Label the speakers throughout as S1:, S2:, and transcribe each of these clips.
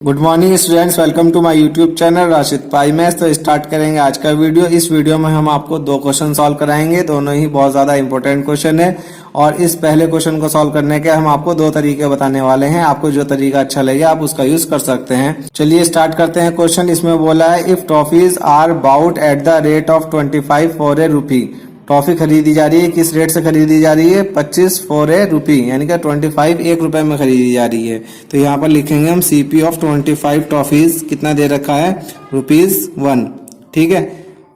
S1: Good morning students, welcome to my YouTube channel Rashid Pai maths. तो start करेंगे आज का वीडियो। इस वीडियो में हम आपको दो क्वेश्चन सॉल्व कराएंगे, दोनों ही बहुत ज्यादा इंपॉर्टेंट क्वेश्चन है। और इस पहले क्वेश्चन को सॉल्व करने के हम आपको दो तरीके बताने वाले हैं। आपको जो तरीका अच्छा लगे आप उसका यूज कर सकते हैं। चलिए स्टार्ट करते हैं। क्वेश्चन इसमें बोला है, if toffees are bought at the rate of 25 for a rupee. Toffee खरीदी जा रही है, किस रेट से खरीदी जा रही है? 25 फॉर ए रूपी, यानी कि 25 एक रुपए में खरीदी जा रही है। तो यहाँ पर लिखेंगे हम सीपी ऑफ 25 टॉफीज। कितना दे रखा है? ₹1। ठीक है,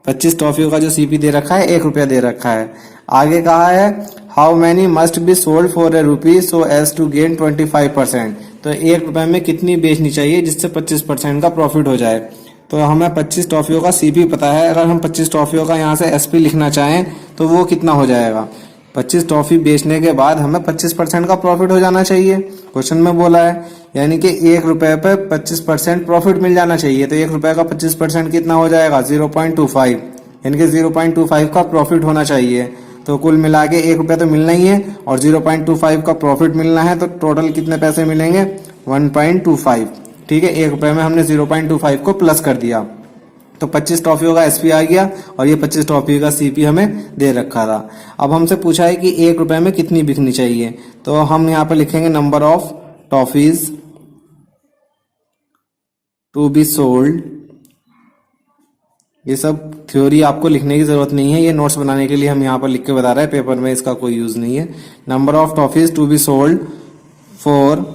S1: 25 टॉफियों का जो सीपी दे रखा है 1 रुपया दे रखा है। आगे कहा है, how many must be sold for a रूपी सो एज टू गेन 25%। तो 1 रुपए में कितनी बेचनी चाहिए जिससे 25% का प्रॉफिट हो जाए। तो हमें 25 टॉफियों का सीपी पता है। अगर हम 25 टॉफियों का यहाँ से एसपी लिखना चाहें तो वो कितना हो जाएगा? 25 टॉफी बेचने के बाद हमें 25% का प्रॉफिट हो जाना चाहिए, क्वेश्चन में बोला है। यानी कि 1 रुपए पे 25% प्रॉफिट मिल जाना चाहिए। तो 1 रुपए का 25% कितना हो जाएगा? 0.25, यानी कि 0.25 का प्रॉफिट होना चाहिए। तो कुल मिला के 1 रुपया तो मिलना ही है और 0.25 का प्रॉफिट मिलना है। तो टोटल कितने पैसे मिलेंगे? 1.25। ठीक है, 1 रुपए में हमने 0.25 को प्लस कर दिया तो 25 टॉफियों का एसपी आ गया और ये 25 टॉफी का सीपी हमें दे रखा था। अब हमसे पूछा है कि 1 रुपए में कितनी बिकनी चाहिए। तो हम यहाँ पर लिखेंगे number of toffees to be sold. ये सब थ्योरी आपको लिखने की जरूरत नहीं है, ये नोट्स बनाने के लिए हम यहाँ पर लिख के बता रहे हैं, पेपर में इसका कोई यूज नहीं है। Number of toffees to be sold for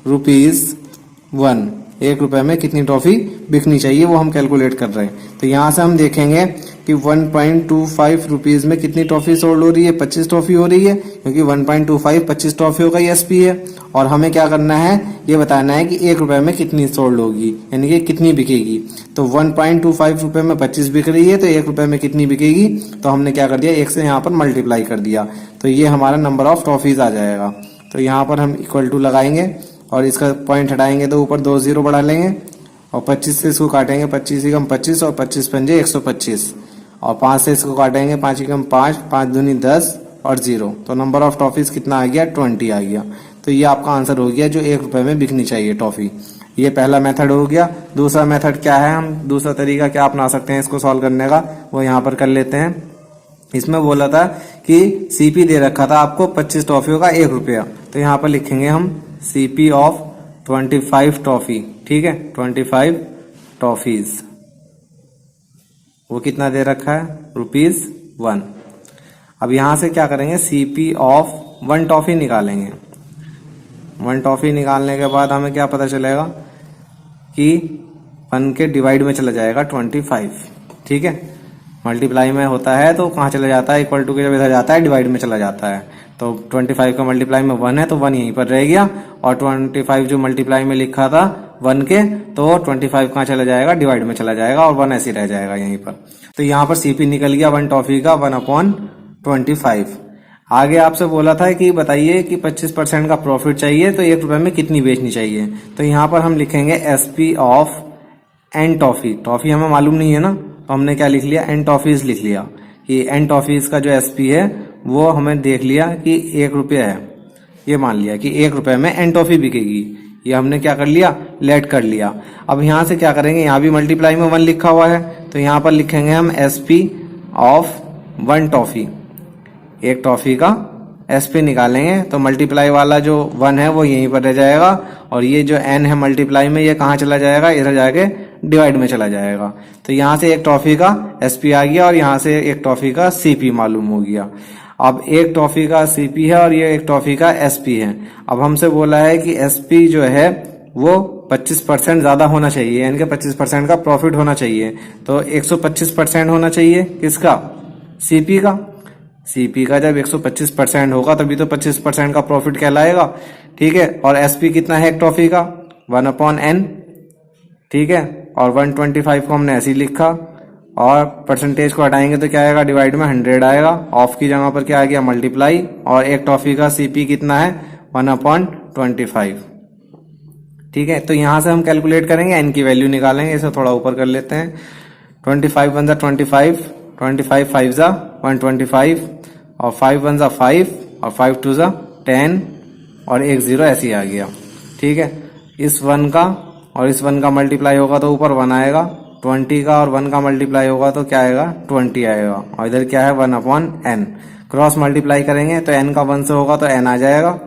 S1: ₹1। 1 रुपए में कितनी टॉफी बिकनी चाहिए वो हम कैलकुलेट कर रहे हैं। तो यहाँ से हम देखेंगे कि 1.25 रुपीज में कितनी टॉफी सोल्ड हो रही है? 25 टॉफी हो रही है, क्योंकि 1.25 25 टॉफियों का एसपी है। और हमें क्या करना है, ये बताना है कि 1 रुपए में कितनी सोल्ड होगी, यानी कि कितनी बिकेगी। तो 1.25 रुपए में 25 बिक रही है, तो 1 रुपए में कितनी बिकेगी? तो हमने क्या कर दिया, 1 से यहाँ पर मल्टीप्लाई कर दिया। तो ये हमारा नंबर ऑफ टॉफीज आ जाएगा। तो यहाँ पर हम इक्वल टू लगाएंगे और इसका पॉइंट हटाएंगे तो ऊपर 2 जीरो बढ़ा लेंगे और 25 से इसको काटेंगे, 25 ही कम 25 और 25 पंजे 125 और 5 से इसको काटेंगे, 5 ही कम 5, 5 दूनी 10 और 0। तो नंबर ऑफ टॉफीज कितना आ गया? 20 आ गया। तो ये आपका आंसर हो गया जो 1 रुपए में बिकनी चाहिए टॉफी। ये पहला मेथड हो गया। दूसरा मेथड क्या है, हम दूसरा तरीका क्या अपना सकते हैं इसको सॉल्व करने का, वो यहाँ पर कर लेते हैं। इसमें बोला था कि सीपी दे रखा था आपको 25 टॉफियों का 1 रुपया। तो यहाँ पर लिखेंगे हम सीपी ऑफ 25 टॉफी। ठीक है, 25 टॉफीज, वो कितना दे रखा है? ₹1। अब यहां से क्या करेंगे, सीपी ऑफ 1 टॉफी निकालेंगे। 1 टॉफी निकालने के बाद हमें क्या पता चलेगा कि 1 के डिवाइड में चला जाएगा 25। ठीक है, मल्टीप्लाई में होता है तो कहाँ चला जाता है? इक्वल टू के जब इधर जाता है डिवाइड में चला जाता है। तो 25 का मल्टीप्लाई में 1 है तो 1 यहीं पर रह गया और 25 जो मल्टीप्लाई में लिखा था 1 के, तो 25 कहाँ चला जाएगा? डिवाइड में चला जाएगा और 1 ऐसे रह जाएगा यहीं पर। तो यहाँ पर सीपी निकल गया 1 टॉफी का 1/25। आगे आपसे बोला था कि बताइए कि 25% का प्रॉफिट चाहिए तो 1 रुपए में कितनी बेचनी चाहिए। तो यहाँ पर हम लिखेंगे SP of n toffee. Toffee हमें मालूम नहीं है ना, तो हमने क्या लिख लिया? एन टॉफीज लिख लिया कि एन टॉफीज का जो एसपी है वो हमें देख लिया कि 1 रुपया है। ये मान लिया कि 1 रुपए में एन टॉफी बिकेगी। ये हमने क्या कर लिया? लेट कर लिया। अब यहाँ से क्या करेंगे, यहाँ भी मल्टीप्लाई में 1 लिखा हुआ है तो यहाँ पर लिखेंगे हम एसपी ऑफ 1 टॉफी। 1 टॉफी का एसपी निकालेंगे तो मल्टीप्लाई वाला जो 1 है वो यहीं पर रह जाएगा और ये जो एन है मल्टीप्लाई में ये कहाँ चला जाएगा? इधर जाके डिवाइड में चला जाएगा। तो यहाँ से 1 टॉफी का एसपी आ गया और यहाँ से 1 टॉफी का सीपी मालूम हो गया। अब 1 टॉफी का सीपी है और ये 1 टॉफी का एसपी है। अब हमसे बोला है कि एसपी जो है वो 25% ज्यादा होना चाहिए, यानी कि 25% का प्रॉफिट होना चाहिए। तो 125% होना चाहिए किसका? सीपी का। सीपी का जब 125% होगा तभी तो 25% का प्रॉफिट कहलाएगा। ठीक है, और एसपी कितना है 1 टॉफी का? 1/n। ठीक है, और 125 को हमने ऐसे ही लिखा और परसेंटेज को हटाएंगे तो क्या आएगा? डिवाइड में 100 आएगा। ऑफ की जगह पर क्या आ गया? मल्टीप्लाई। और 1 टॉफी का सीपी कितना है? 1/25। ठीक है, तो यहां से हम कैलकुलेट करेंगे, एन की वैल्यू निकालेंगे। इसे थोड़ा ऊपर कर लेते हैं। 25 1 25, 25 5 125 और 5 1 5 और 5 2 10 और 1 0 ऐसे ही आ गया। ठीक है, इस 1 का और इस 1 का मल्टीप्लाई होगा तो ऊपर 1 आएगा, 20 का और 1 का मल्टीप्लाई होगा तो क्या आएगा 20 आएगा, और इधर क्या है 1/n। क्रॉस मल्टीप्लाई करेंगे तो n का 1 से होगा तो n आ जाएगा,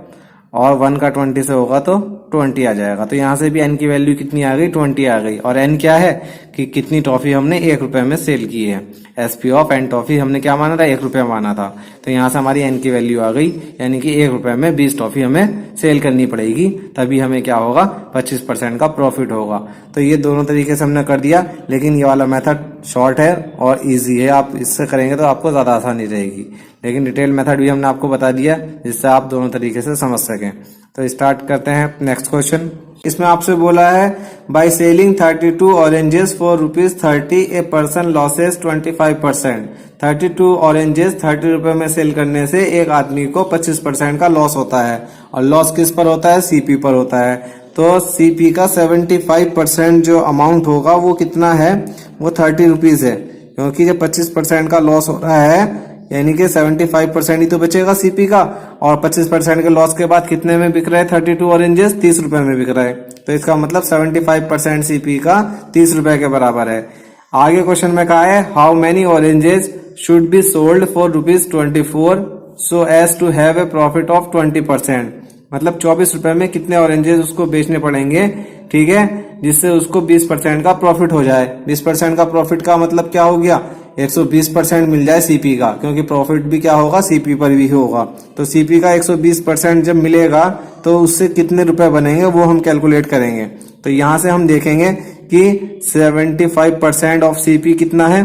S1: और 1 का 20 से होगा तो 20 आ जाएगा। तो यहाँ से भी n की वैल्यू कितनी आ गई 20 आ गई। और n क्या है कि कितनी टॉफी हमने 1 रुपए में सेल की है। SP ऑफ n टॉफी हमने क्या माना था 1 रुपया माना था, तो यहाँ से हमारी n की वैल्यू आ गई, यानी कि 1 रुपए में 20 टॉफी हमें सेल करनी पड़ेगी, तभी हमें क्या होगा 25% का प्रॉफिट होगा। तो ये दोनों तरीके से हमने कर दिया, लेकिन ये वाला मेथड शॉर्ट है और ईजी है, आप इससे करेंगे तो आपको ज्यादा आसानी रहेगी। लेकिन डिटेल मेथड भी हमने आपको बता दिया जिससे आप दोनों तरीके से समझ सकें। तो स्टार्ट करते हैं नेक्स्ट क्वेश्चन। इसमें आपसे बोला है by selling 32 oranges for ₹30 a person losses 25%। 32 oranges 30 रुपए में सेल करने से एक आदमी को 25% का लॉस होता है, और लॉस किस पर होता है CP पर होता है। तो CP का 75% जो अमाउंट होगा वो कितना है, वो 30 रुपीज है, क्योंकि जब 25% का लॉस हो रहा है यानी कि 75% ही तो बचेगा CP का, और 25% के लॉस के बाद कितने में बिक रहे हैं 32 ऑरेंजेस 30 रुपए में बिक रहे हैं, तो इसका मतलब 75% CP का 30 रुपए के बराबर है। आगे क्वेश्चन में कहा है how many oranges should be sold for ₹24 so as to have a profit of 20%। मतलब 24 रुपए में कितने ऑरेंजेस उसको बेचने पड़ेंगे, ठीक है, जिससे उसको 20% का प्रॉफिट हो जाए। 20% का प्रॉफिट का मतलब क्या हो गया 120% मिल जाए CP का, क्योंकि प्रॉफिट भी क्या होगा CP पर भी होगा। तो CP का 120% जब मिलेगा तो उससे कितने रुपए बनेंगे वो हम कैलकुलेट करेंगे। तो यहां से हम देखेंगे कि 75% ऑफ CP कितना है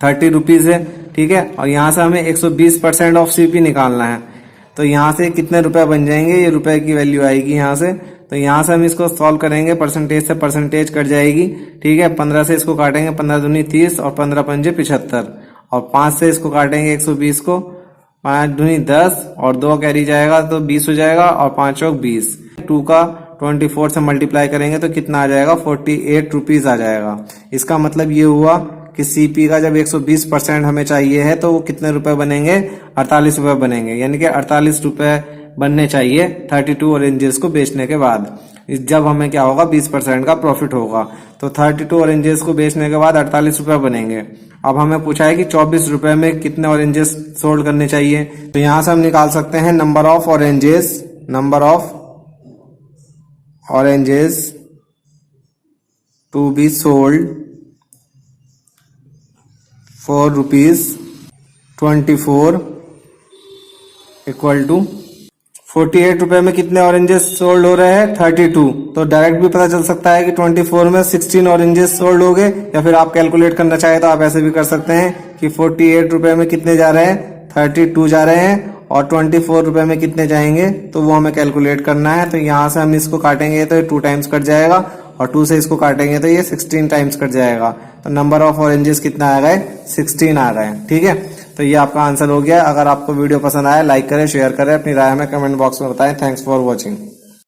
S1: 30 रुपीज है, ठीक है, और यहां से हमें 120% ऑफ CP निकालना है। तो यहाँ से कितने रुपए बन जाएंगे, ये रुपए की वैल्यू आएगी यहाँ से। तो यहाँ से हम इसको सॉल्व करेंगे, परसेंटेज से परसेंटेज कट जाएगी, ठीक है। 15 से इसको काटेंगे, 15 दूनी 30 और 15 पंजे 75, और 5 से इसको काटेंगे 120 को, 5 दूनी 10 और 2 कैरी जाएगा तो 20 हो जाएगा, और 5 चौक 20। 2 का 24 से मल्टीप्लाई करेंगे तो कितना आ जाएगा 48 रुपीज आ जाएगा। इसका मतलब ये हुआ कि CP का जब 120% हमें चाहिए है तो वो कितने रुपए बनेंगे 48 रुपए बनेंगे, यानी कि 48 रुपए बनने चाहिए 32 ऑरेंजेस को बेचने के बाद, जब हमें क्या होगा 20% का प्रॉफिट होगा। तो 32 ऑरेंजेस को बेचने के बाद 48 रुपए बनेंगे। अब हमें पूछा है कि 24 रुपए में कितने ऑरेंजेस सोल्ड करने चाहिए, तो यहां से हम निकाल सकते हैं number of oranges to be sold for ₹24 equal to 48 रुपए में कितने ऑरेंजेस सोल्ड हो रहे हैं 32। तो डायरेक्ट भी पता चल सकता है कि 24 में 16 ऑरेंजेस सोल्ड हो गए, या फिर आप कैलकुलेट करना चाहे तो आप ऐसे भी कर सकते हैं कि 48 रुपए में कितने जा रहे हैं 32 जा रहे हैं, और 24 रुपए में कितने जाएंगे तो वो हमें कैलकुलेट करना है। तो यहाँ से हम इसको काटेंगे तो 2 टाइम्स कट जाएगा, और 2 से इसको काटेंगे तो ये 16 टाइम्स कट जाएगा। तो नंबर ऑफ ऑरेंजेस कितना आ गए 16 आ गए, ठीक है। तो ये आपका आंसर हो गया। अगर आपको वीडियो पसंद आया लाइक करें, शेयर करें, अपनी राय हमें कमेंट बॉक्स में बताएं। Thanks for watching.